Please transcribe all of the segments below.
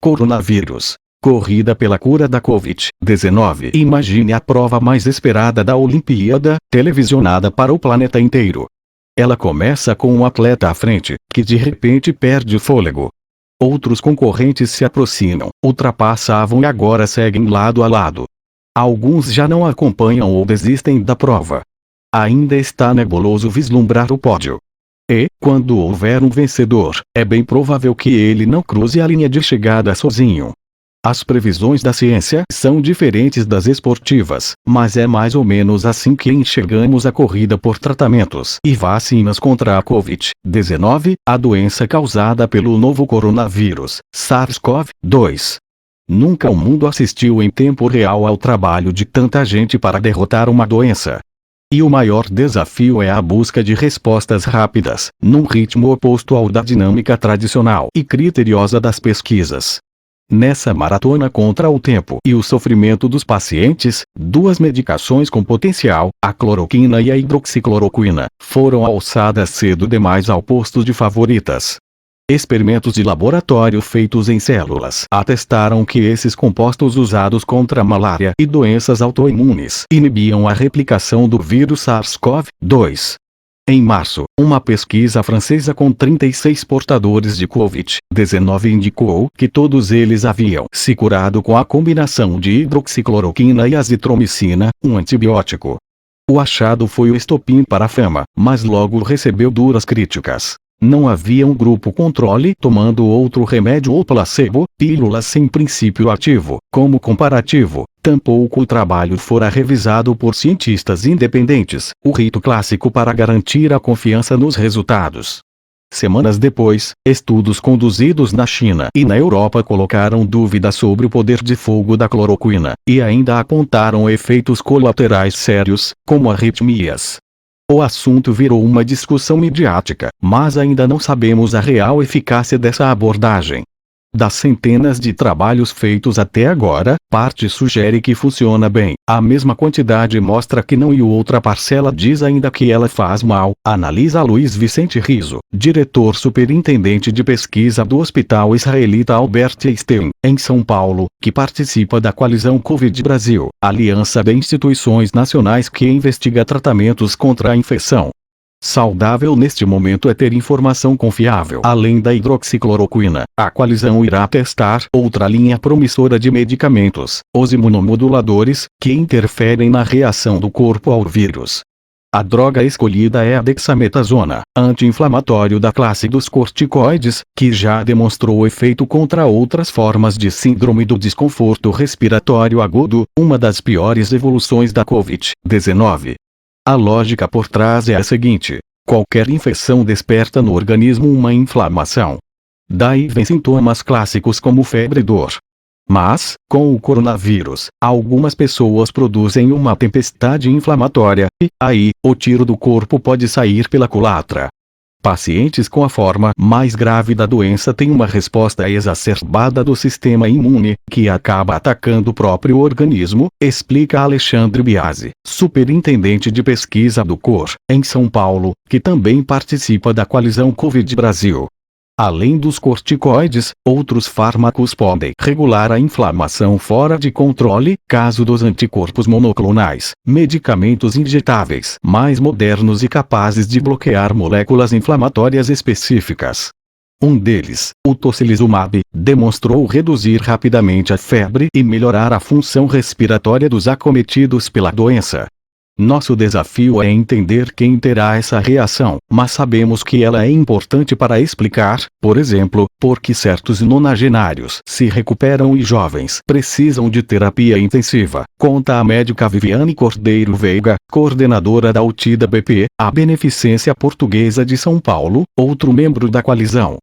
Coronavírus. Corrida pela cura da Covid-19. Imagine a prova mais esperada da Olimpíada, televisionada para o planeta inteiro. Ela começa com um atleta à frente, que de repente perde o fôlego. Outros concorrentes se aproximam, ultrapassavam e agora seguem lado a lado. Alguns já não acompanham ou desistem da prova. Ainda está nebuloso vislumbrar o pódio. E, quando houver um vencedor, é bem provável que ele não cruze a linha de chegada sozinho. As previsões da ciência são diferentes das esportivas, mas é mais ou menos assim que enxergamos a corrida por tratamentos e vacinas contra a Covid-19, a doença causada pelo novo coronavírus, SARS-CoV-2. Nunca o mundo assistiu em tempo real ao trabalho de tanta gente para derrotar uma doença. E o maior desafio é a busca de respostas rápidas, num ritmo oposto ao da dinâmica tradicional e criteriosa das pesquisas. Nessa maratona contra o tempo e o sofrimento dos pacientes, duas medicações com potencial, a cloroquina e a hidroxicloroquina, foram alçadas cedo demais ao posto de favoritas. Experimentos de laboratório feitos em células atestaram que esses compostos usados contra a malária e doenças autoimunes inibiam a replicação do vírus SARS-CoV-2. Em março, uma pesquisa francesa com 36 portadores de Covid-19 indicou que todos eles haviam se curado com a combinação de hidroxicloroquina e azitromicina, um antibiótico. O achado foi o estopim para a fama, mas logo recebeu duras críticas. Não havia um grupo controle tomando outro remédio ou placebo, pílulas sem princípio ativo, como comparativo. Tampouco o trabalho fora revisado por cientistas independentes, o rito clássico para garantir a confiança nos resultados. Semanas depois, estudos conduzidos na China e na Europa colocaram dúvidas sobre o poder de fogo da cloroquina, e ainda apontaram efeitos colaterais sérios, como arritmias. O assunto virou uma discussão midiática, mas ainda não sabemos a real eficácia dessa abordagem. Das centenas de trabalhos feitos até agora, parte sugere que funciona bem, a mesma quantidade mostra que não e outra parcela diz ainda que ela faz mal, analisa Luiz Vicente Riso, diretor superintendente de pesquisa do Hospital Israelita Albert Einstein, em São Paulo, que participa da Coalizão Covid Brasil, aliança de instituições nacionais que investiga tratamentos contra a infecção. Saudável neste momento é ter informação confiável. Além da hidroxicloroquina, a coalizão irá testar outra linha promissora de medicamentos, os imunomoduladores, que interferem na reação do corpo ao vírus. A droga escolhida é a dexametasona, anti-inflamatório da classe dos corticoides, que já demonstrou efeito contra outras formas de síndrome do desconforto respiratório agudo, uma das piores evoluções da Covid-19. A lógica por trás é a seguinte: qualquer infecção desperta no organismo uma inflamação. Daí vem sintomas clássicos como febre e dor. Mas, com o coronavírus, algumas pessoas produzem uma tempestade inflamatória, e, aí, o tiro do corpo pode sair pela culatra. Pacientes com a forma mais grave da doença têm uma resposta exacerbada do sistema imune, que acaba atacando o próprio organismo, explica Alexandre Biasi, superintendente de pesquisa do COR, em São Paulo, que também participa da Coalizão Covid Brasil. Além dos corticoides, outros fármacos podem regular a inflamação fora de controle, caso dos anticorpos monoclonais, medicamentos injetáveis mais modernos e capazes de bloquear moléculas inflamatórias específicas. Um deles, o tocilizumab, demonstrou reduzir rapidamente a febre e melhorar a função respiratória dos acometidos pela doença. Nosso desafio é entender quem terá essa reação, mas sabemos que ela é importante para explicar, por exemplo, por que certos nonagenários se recuperam e jovens precisam de terapia intensiva, conta a médica Viviane Cordeiro Veiga, coordenadora da UTIDA BP, a Beneficência Portuguesa de São Paulo, outro membro da coalizão.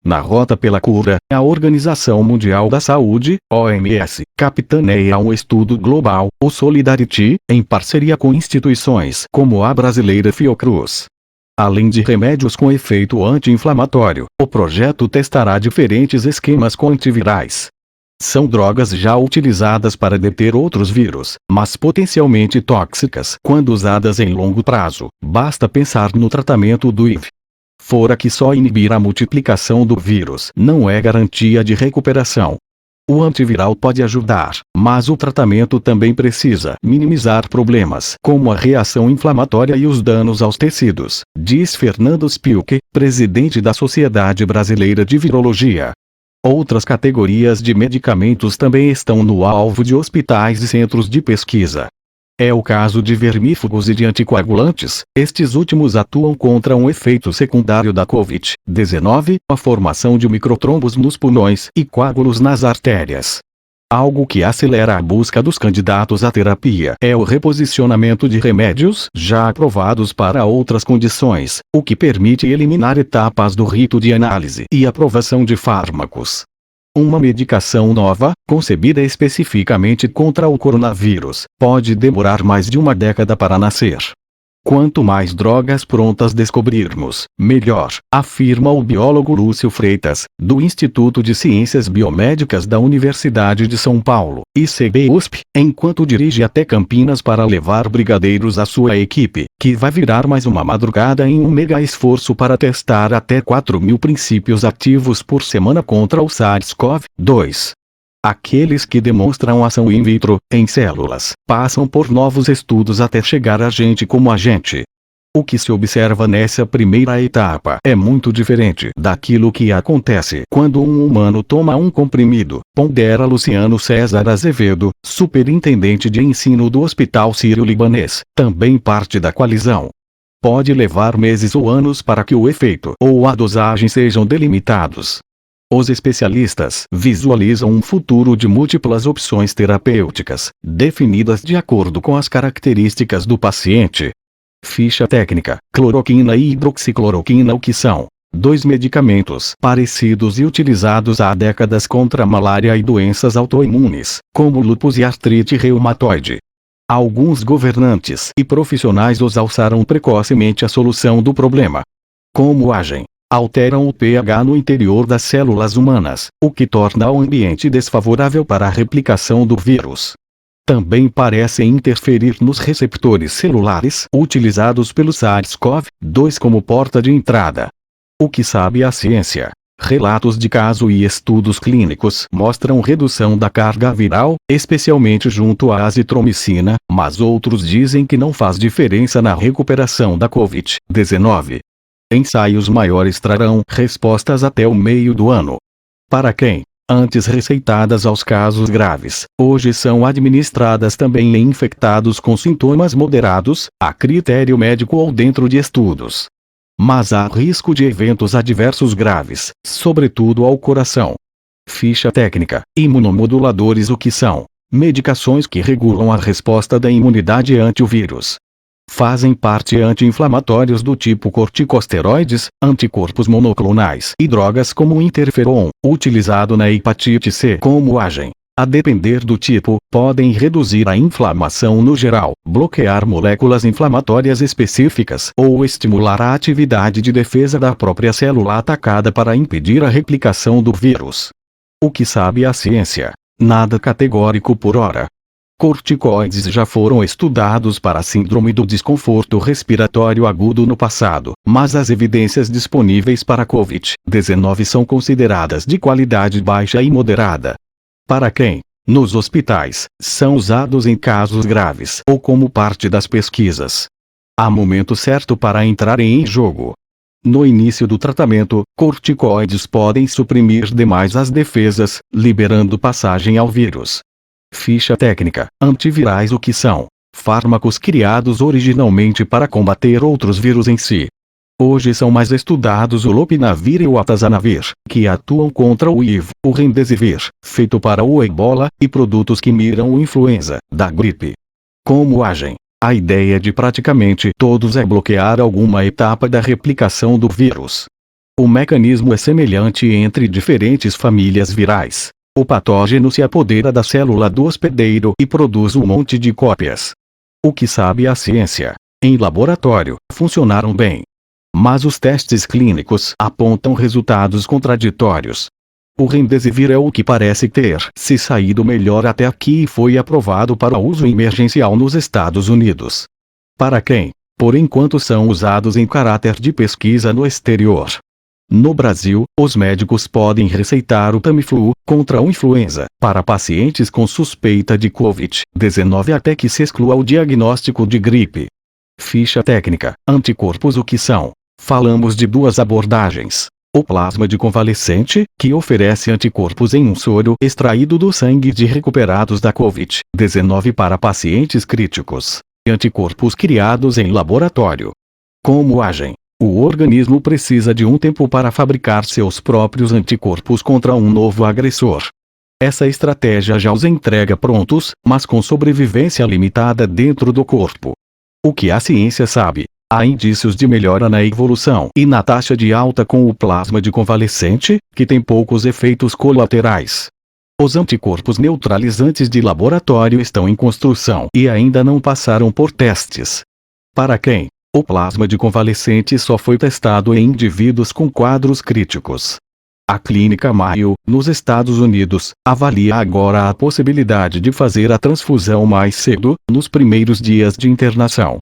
Na Rota pela Cura, a Organização Mundial da Saúde, OMS, capitaneia um estudo global, o Solidarity, em parceria com instituições como a brasileira Fiocruz. Além de remédios com efeito anti-inflamatório, o projeto testará diferentes esquemas com antivirais. São drogas já utilizadas para deter outros vírus, mas potencialmente tóxicas quando usadas em longo prazo. Basta pensar no tratamento do HIV. Fora que só inibir a multiplicação do vírus não é garantia de recuperação. O antiviral pode ajudar, mas o tratamento também precisa minimizar problemas como a reação inflamatória e os danos aos tecidos, diz Fernando Spilke, presidente da Sociedade Brasileira de Virologia. Outras categorias de medicamentos também estão no alvo de hospitais e centros de pesquisa. É o caso de vermífugos e de anticoagulantes. Estes últimos atuam contra um efeito secundário da Covid-19, a formação de microtrombos nos pulmões e coágulos nas artérias. Algo que acelera a busca dos candidatos à terapia é o reposicionamento de remédios já aprovados para outras condições, o que permite eliminar etapas do rito de análise e aprovação de fármacos. Uma medicação nova, concebida especificamente contra o coronavírus, pode demorar mais de uma década para nascer. Quanto mais drogas prontas descobrirmos, melhor, afirma o biólogo Lúcio Freitas, do Instituto de Ciências Biomédicas da Universidade de São Paulo, ICB-USP, enquanto dirige até Campinas para levar brigadeiros à sua equipe, que vai virar mais uma madrugada em um mega esforço para testar até 4.000 princípios ativos por semana contra o SARS-CoV-2. Aqueles que demonstram ação in vitro, em células, passam por novos estudos até chegar a gente como a gente. O que se observa nessa primeira etapa é muito diferente daquilo que acontece quando um humano toma um comprimido, pondera Luciano César Azevedo, superintendente de ensino do Hospital Sírio-Libanês, também parte da coalizão. Pode levar meses ou anos para que o efeito ou a dosagem sejam delimitados. Os especialistas visualizam um futuro de múltiplas opções terapêuticas, definidas de acordo com as características do paciente. Ficha técnica: cloroquina e hidroxicloroquina, o que são dois medicamentos parecidos e utilizados há décadas contra malária e doenças autoimunes, como lúpus e artrite reumatoide. Alguns governantes e profissionais os alçaram precocemente a solução do problema. Como agem? Alteram o pH no interior das células humanas, o que torna o ambiente desfavorável para a replicação do vírus. Também parecem interferir nos receptores celulares utilizados pelo SARS-CoV-2 como porta de entrada. O que sabe a ciência? Relatos de caso e estudos clínicos mostram redução da carga viral, especialmente junto à azitromicina, mas outros dizem que não faz diferença na recuperação da Covid-19. Ensaios maiores trarão respostas até o meio do ano. Para quem, antes receitadas aos casos graves, hoje são administradas também em infectados com sintomas moderados, a critério médico ou dentro de estudos. Mas há risco de eventos adversos graves, sobretudo ao coração. Ficha técnica: imunomoduladores, o que são medicações que regulam a resposta da imunidade ante o vírus. Fazem parte anti-inflamatórios do tipo corticosteroides, anticorpos monoclonais e drogas como o interferon, utilizado na hepatite C. Como agem? A depender do tipo, podem reduzir a inflamação no geral, bloquear moléculas inflamatórias específicas ou estimular a atividade de defesa da própria célula atacada para impedir a replicação do vírus. O que sabe a ciência? Nada categórico por hora. Corticoides já foram estudados para a síndrome do desconforto respiratório agudo no passado, mas as evidências disponíveis para a Covid-19 são consideradas de qualidade baixa e moderada. Para quem? Nos hospitais, são usados em casos graves ou como parte das pesquisas. Há momento certo para entrarem em jogo. No início do tratamento, corticoides podem suprimir demais as defesas, liberando passagem ao vírus. Ficha técnica: antivirais, o que são fármacos criados originalmente para combater outros vírus em si. Hoje são mais estudados o lopinavir e o atazanavir, que atuam contra o HIV, o remdesivir, feito para o ebola, e produtos que miram o influenza, da gripe. Como agem? A ideia de praticamente todos é bloquear alguma etapa da replicação do vírus. O mecanismo é semelhante entre diferentes famílias virais. O patógeno se apodera da célula do hospedeiro e produz um monte de cópias. O que sabe a ciência? Em laboratório, funcionaram bem. Mas os testes clínicos apontam resultados contraditórios. O remdesivir é o que parece ter se saído melhor até aqui e foi aprovado para uso emergencial nos Estados Unidos. Para quem? Por enquanto são usados em caráter de pesquisa no exterior. No Brasil, os médicos podem receitar o Tamiflu, contra a influenza, para pacientes com suspeita de Covid-19 até que se exclua o diagnóstico de gripe. Ficha técnica: anticorpos. O que são? Falamos de duas abordagens. O plasma de convalescente, que oferece anticorpos em um soro extraído do sangue de recuperados da Covid-19 para pacientes críticos. E anticorpos criados em laboratório. Como agem? O organismo precisa de um tempo para fabricar seus próprios anticorpos contra um novo agressor. Essa estratégia já os entrega prontos, mas com sobrevivência limitada dentro do corpo. O que a ciência sabe? Há indícios de melhora na evolução e na taxa de alta com o plasma de convalescente, que tem poucos efeitos colaterais. Os anticorpos neutralizantes de laboratório estão em construção e ainda não passaram por testes. Para quem? O plasma de convalescente só foi testado em indivíduos com quadros críticos. A Clínica Mayo, nos Estados Unidos, avalia agora a possibilidade de fazer a transfusão mais cedo, nos primeiros dias de internação.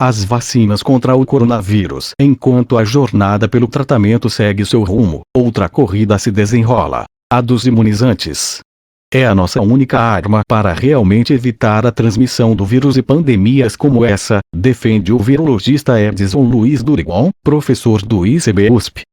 As vacinas contra o coronavírus. Enquanto a jornada pelo tratamento segue seu rumo, outra corrida se desenrola: a dos imunizantes. É a nossa única arma para realmente evitar a transmissão do vírus e pandemias como essa, defende o virologista Edson Luiz Durigon, professor do ICB-USP.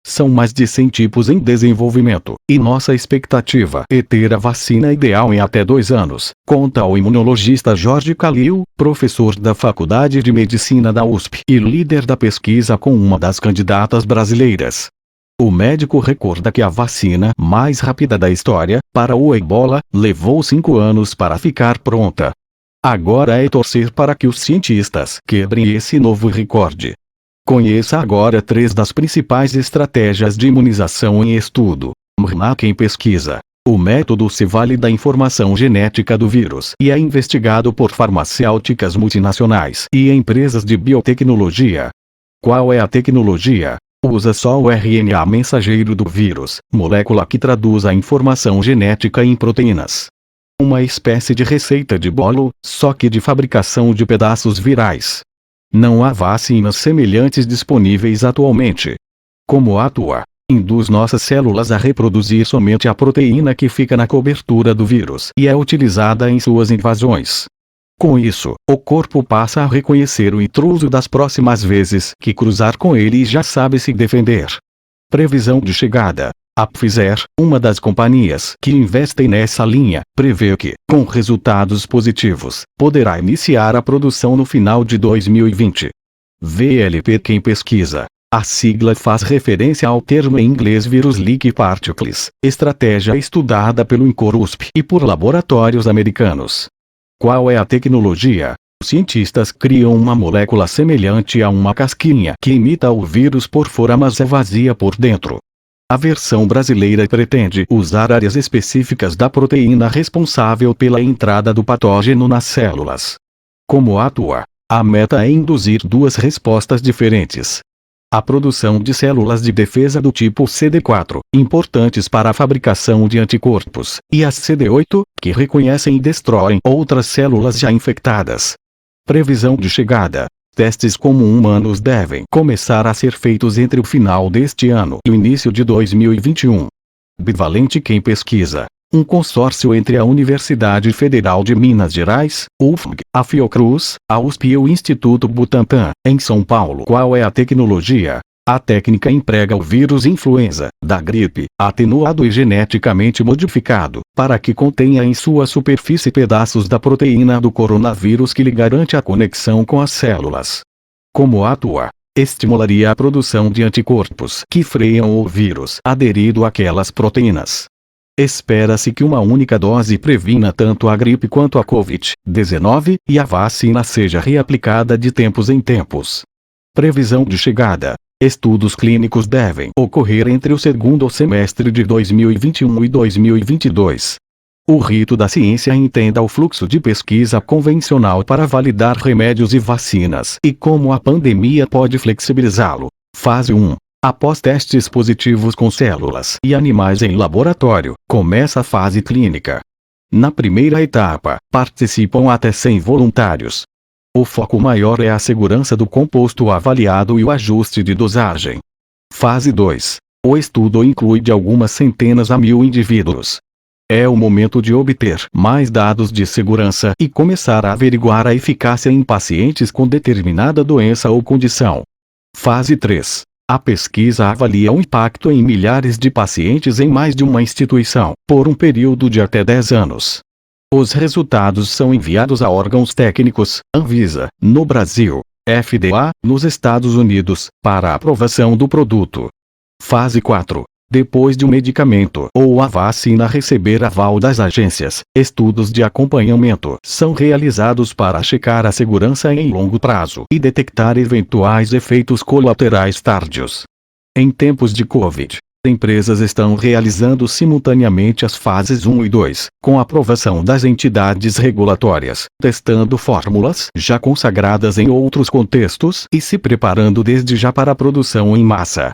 São mais de 100 tipos em desenvolvimento, e nossa expectativa é ter a vacina ideal em até 2 anos, conta o imunologista Jorge Calil, professor da Faculdade de Medicina da USP e líder da pesquisa com uma das candidatas brasileiras. O médico recorda que a vacina mais rápida da história, para o Ebola, levou 5 anos para ficar pronta. Agora é torcer para que os cientistas quebrem esse novo recorde. Conheça agora 3 das principais estratégias de imunização em estudo. mRNA. Quem pesquisa? O método se vale da informação genética do vírus e é investigado por farmacêuticas multinacionais e empresas de biotecnologia. Qual é a tecnologia? Usa só o RNA mensageiro do vírus, molécula que traduz a informação genética em proteínas. Uma espécie de receita de bolo, só que de fabricação de pedaços virais. Não há vacinas semelhantes disponíveis atualmente. Como atua? Induz nossas células a reproduzir somente a proteína que fica na cobertura do vírus e é utilizada em suas invasões. Com isso, o corpo passa a reconhecer o intruso das próximas vezes que cruzar com ele e já sabe se defender. Previsão de chegada. A Pfizer, uma das companhias que investem nessa linha, prevê que, com resultados positivos, poderá iniciar a produção no final de 2020. VLP. Quem pesquisa? A sigla faz referência ao termo em inglês Virus-like Particles, estratégia estudada pelo INCOR-USP e por laboratórios americanos. Qual é a tecnologia? Os cientistas criam uma molécula semelhante a uma casquinha que imita o vírus por fora mas é vazia por dentro. A versão brasileira pretende usar áreas específicas da proteína responsável pela entrada do patógeno nas células. Como atua? A meta é induzir 2 respostas diferentes. A produção de células de defesa do tipo CD4, importantes para a fabricação de anticorpos, e as CD8, que reconhecem e destroem outras células já infectadas. Previsão de chegada. Testes com humanos devem começar a ser feitos entre o final deste ano e o início de 2021. Bivalente. Quem pesquisa? Um consórcio entre a Universidade Federal de Minas Gerais, UFMG, a Fiocruz, a USP e o Instituto Butantan, em São Paulo. Qual é a tecnologia? A técnica emprega o vírus influenza, da gripe, atenuado e geneticamente modificado, para que contenha em sua superfície pedaços da proteína do coronavírus que lhe garante a conexão com as células. Como atua? Estimularia a produção de anticorpos que freiam o vírus aderido àquelas proteínas. Espera-se que uma única dose previna tanto a gripe quanto a Covid-19 e a vacina seja reaplicada de tempos em tempos. Previsão de chegada. Estudos clínicos devem ocorrer entre o segundo semestre de 2021 e 2022. O rito da ciência entenda o fluxo de pesquisa convencional para validar remédios e vacinas e como a pandemia pode flexibilizá-lo. Fase 1. Após testes positivos com células e animais em laboratório, começa a fase clínica. Na primeira etapa, participam até 100 voluntários. O foco maior é a segurança do composto avaliado e o ajuste de dosagem. Fase 2. O estudo inclui de algumas centenas a 1000 indivíduos. É o momento de obter mais dados de segurança e começar a averiguar a eficácia em pacientes com determinada doença ou condição. Fase 3. A pesquisa avalia o impacto em milhares de pacientes em mais de uma instituição, por um período de até 10 anos. Os resultados são enviados a órgãos técnicos, Anvisa, no Brasil, FDA, nos Estados Unidos, para a aprovação do produto. Fase 4. Depois de um medicamento ou a vacina receber aval das agências, estudos de acompanhamento são realizados para checar a segurança em longo prazo e detectar eventuais efeitos colaterais tardios. Em tempos de Covid, empresas estão realizando simultaneamente as fases 1 e 2, com aprovação das entidades regulatórias, testando fórmulas já consagradas em outros contextos e se preparando desde já para a produção em massa.